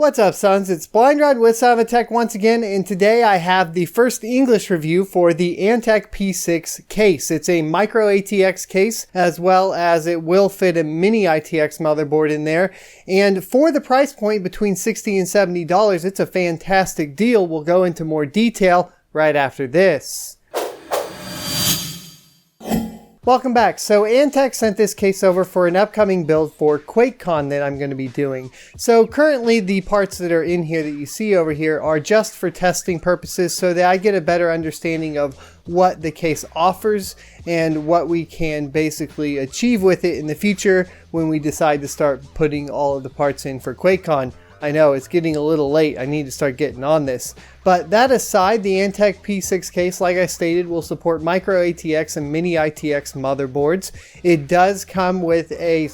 What's up, sons? It's Blind Rod with Antec once again, and today I have the first English review for the Antec P6 case. It's a micro-atx case, as well as it will fit a mini-atx motherboard in there. And for the price point between $60 and $70, it's a fantastic deal. We'll go into more detail right after this. Welcome back. So Antec sent this case over for an upcoming build for QuakeCon that I'm going to be doing. So currently the parts that are in here that you see over here are just for testing purposes so that I get a better understanding of what the case offers and what we can basically achieve with it in the future when we decide to start putting all of the parts in for QuakeCon. I know it's getting a little late. I need to start getting on this. But that aside, the Antec P6 case, like I stated, will support micro-atx and mini-atx motherboards. It does come with a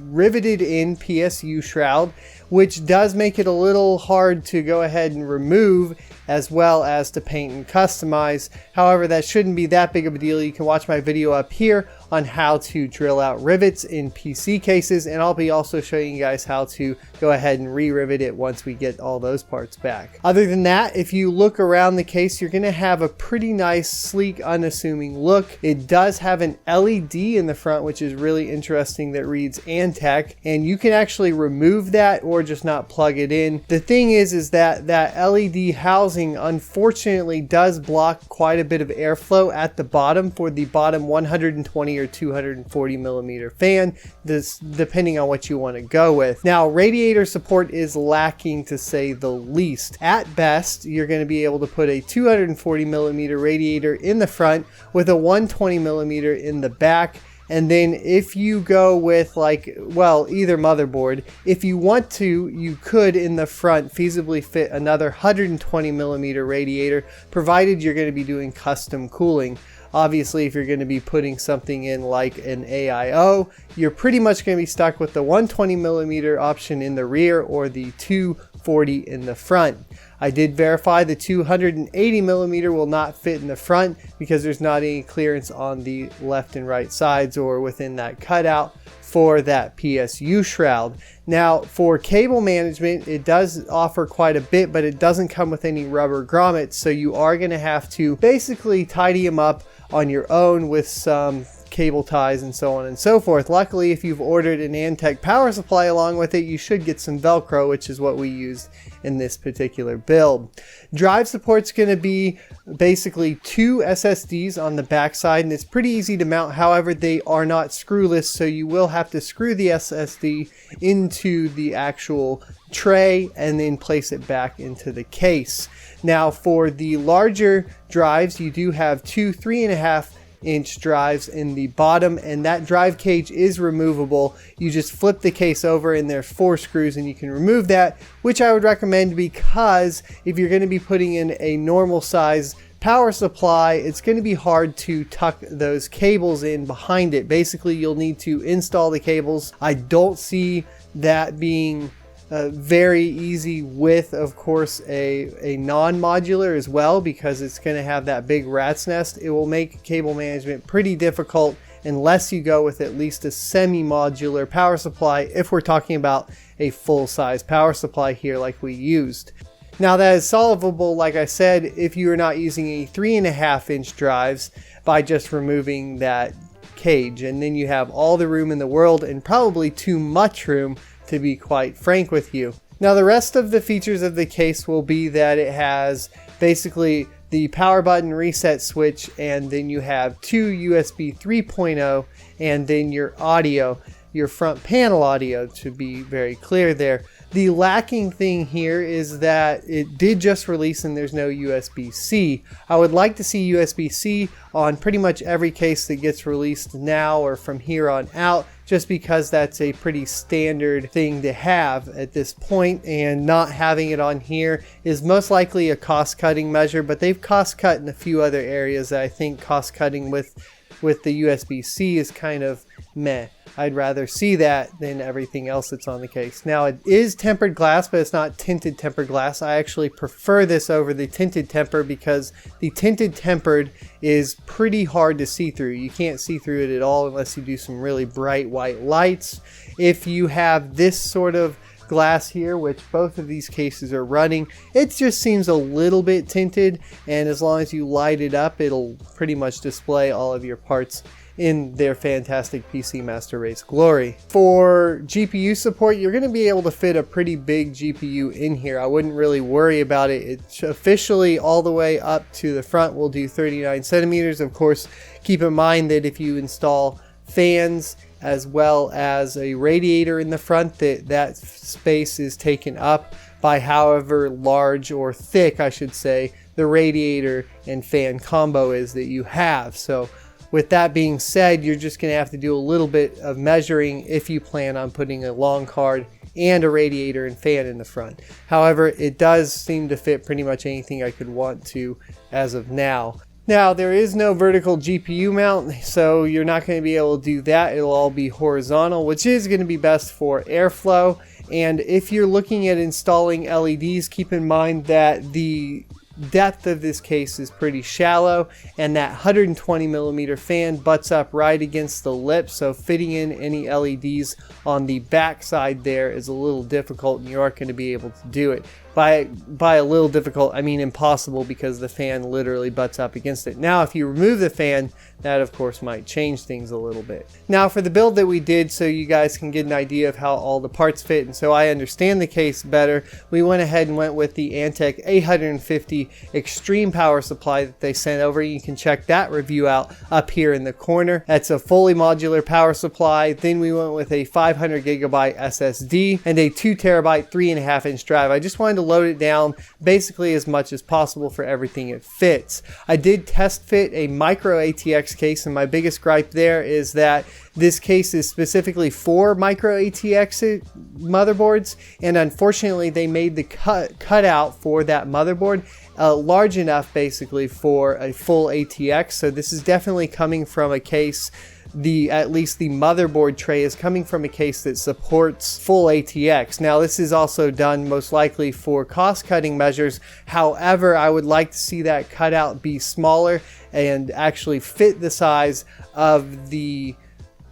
riveted in PSU shroud, which does make it a little hard to go ahead and remove, as well as to paint and customize. However, that shouldn't be that big of a deal. You can watch my video up here on how to drill out rivets in PC cases, and I'll be also showing you guys how to go ahead and re-rivet it once we get all those parts back. Other than that, if you look around the case, you're going to have a pretty nice, sleek, unassuming look. It does have an LED in the front, which is really interesting, that reads Antec, and you can actually remove that or just not plug it in. The thing is that LED housing unfortunately does block quite a bit of airflow at the bottom for the bottom 120 or 240 millimeter fan, this depending on what you want to go with. Now, radiator support is lacking, to say the least. At best, you're going to be able to put a 240 millimeter radiator in the front with a 120 millimeter in the back. And then if you go with either motherboard, if you want to, you could in the front feasibly fit another 120 millimeter radiator, provided you're going to be doing custom cooling. Obviously, if you're going to be putting something in like an AIO, you're pretty much going to be stuck with the 120 millimeter option in the rear or the 240 in the front. I did verify the 280 millimeter will not fit in the front because there's not any clearance on the left and right sides or within that cutout for that PSU shroud. Now, for cable management, it does offer quite a bit, but it doesn't come with any rubber grommets, so you are going to have to basically tidy them up on your own with some cable ties and so on and so forth. Luckily, if you've ordered an Antec power supply along with it, you should get some Velcro, which is what we used in this particular build. Drive support's going to be basically 2 SSDs on the back side, and it's pretty easy to mount. However, they are not screwless, so you will have to screw the SSD into the actual tray and then place it back into the case. Now, for the larger drives, you do have 2 3.5-inch drives in the bottom, and that drive cage is removable. You just flip the case over and there's 4 screws and you can remove that, which I would recommend because if you're going to be putting in a normal size power supply, it's going to be hard to tuck those cables in behind it. Basically, you'll need to install the cables. I don't see that being very easy with, of course, a non-modular as well, because it's going to have that big rat's nest. It will make cable management pretty difficult unless you go with at least a semi-modular power supply, if we're talking about a full-size power supply here like we used. Now, that is solvable, like I said, if you are not using any 3.5-inch drives, by just removing that cage, and then you have all the room in the world, and probably too much room, to be quite frank with you. Now, the rest of the features of the case will be that it has basically the power button, reset switch, and then you have 2 USB 3.0, and then your audio, your front panel audio, to be very clear there. The lacking thing here is that it did just release and there's no USB-C. I would like to see USB-C on pretty much every case that gets released now or from here on out, just because that's a pretty standard thing to have at this point, and not having it on here is most likely a cost-cutting measure, but they've cost-cut in a few other areas that I think cost-cutting with the USB-C is kind of meh. I'd rather see that than everything else that's on the case. Now, it is tempered glass, but it's not tinted tempered glass. I actually prefer this over the tinted temper because the tinted tempered is pretty hard to see through. You can't see through it at all unless you do some really bright white lights. If you have this sort of glass here, which both of these cases are running. It just seems a little bit tinted, and as long as you light it up, it'll pretty much display all of your parts in their fantastic PC Master Race glory. For GPU support, you're going to be able to fit a pretty big GPU in here. I wouldn't really worry about it. It's officially all the way up to the front will do 39 centimeters. Of course, keep in mind that if you install fans as well as a radiator in the front, that space is taken up by however large or thick, I should say, the radiator and fan combo is that you have. So with that being said, you're just going to have to do a little bit of measuring if you plan on putting a long card and a radiator and fan in the front. However, it does seem to fit pretty much anything I could want to as of now. Now, there is no vertical GPU mount, so you're not going to be able to do that. It'll all be horizontal, which is going to be best for airflow. And if you're looking at installing LEDs, keep in mind that the depth of this case is pretty shallow, and that 120 millimeter fan butts up right against the lip, so fitting in any LEDs on the back side there is a little difficult, and you aren't going to be able to do it. By a little difficult, I mean impossible, because the fan literally butts up against it. Now, if you remove the fan, that of course might change things a little bit. Now, for the build that we did, so you guys can get an idea of how all the parts fit, and so I understand the case better, we went ahead and went with the Antec 850 extreme power supply that they sent over. You can check that review out up here in the corner. That's a fully modular power supply. Then we went with a 500 gigabyte SSD and a 2 terabyte 3.5 inch drive. I just wanted to load it down basically as much as possible for everything it fits. I did test fit a micro-atx case, and my biggest gripe there is that this case is specifically for micro-atx motherboards, and unfortunately they made the cutout for that motherboard large enough basically for a full ATX. So this is definitely coming from a case, at least the motherboard tray is coming from a case that supports full ATX. Now, this is also done most likely for cost-cutting measures. However, I would like to see that cutout be smaller and actually fit the size of the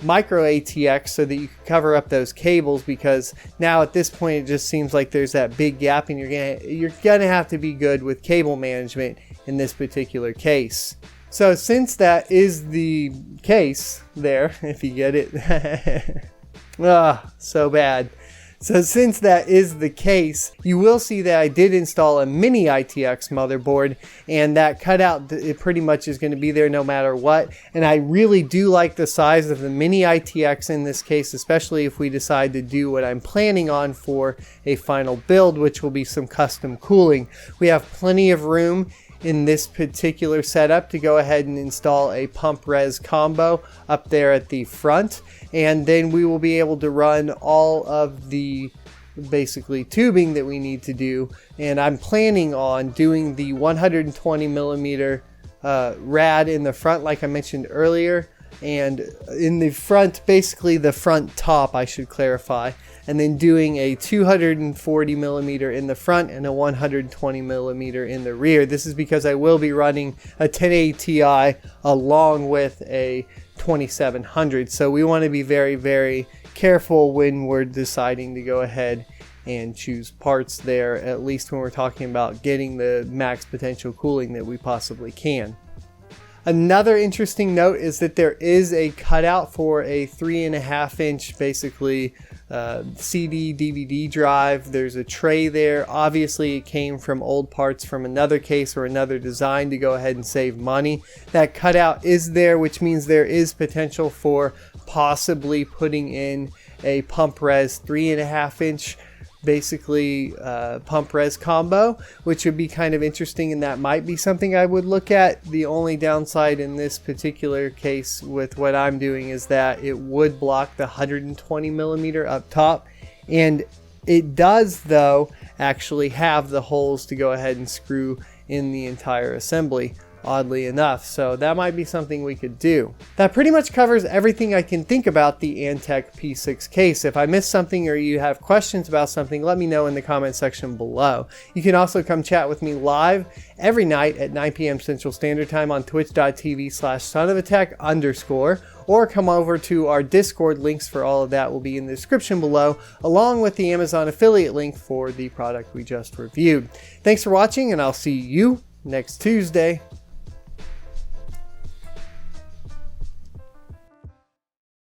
micro ATX so that you can cover up those cables, because now at this point it just seems like there's that big gap, and you're gonna have to be good with cable management in this particular case. So since that is the case there, if you get it, so bad. So since that is the case, you will see that I did install a mini ITX motherboard, and that cutout, it pretty much is going to be there no matter what. And I really do like the size of the mini ITX in this case, especially if we decide to do what I'm planning on for a final build, which will be some custom cooling. We have plenty of room in this particular setup to go ahead and install a pump res combo up there at the front, and then we will be able to run all of the basically tubing that we need to do. And I'm planning on doing the 120 millimeter rad in the front, like I mentioned earlier, and in the front, basically the front top, I should clarify, and then doing a 240 millimeter in the front and a 120 millimeter in the rear. This is because I will be running a 1080 Ti along with a 2700, so we want to be very, very careful when we're deciding to go ahead and choose parts there, at least when we're talking about getting the max potential cooling that we possibly can. Another interesting note is that there is a cutout for a 3.5 inch basically CD DVD drive. There's a tray there. Obviously it came from old parts from another case or another design to go ahead and save money. That cutout is there, which means there is potential for possibly putting in a pump res 3.5 inch basically pump res combo, which would be kind of interesting, and that might be something I would look at. The only downside in this particular case with what I'm doing is that it would block the 120 millimeter up top, and it does though actually have the holes to go ahead and screw in the entire assembly oddly enough, so that might be something we could do. That pretty much covers everything I can think about the Antec P6 case. If I missed something or you have questions about something, let me know in the comment section below. You can also come chat with me live every night at 9 p.m. Central Standard Time on twitch.tv/sonofatech_, or come over to our Discord. Links for all of that will be in the description below, along with the Amazon affiliate link for the product we just reviewed. Thanks for watching, and I'll see you next Tuesday.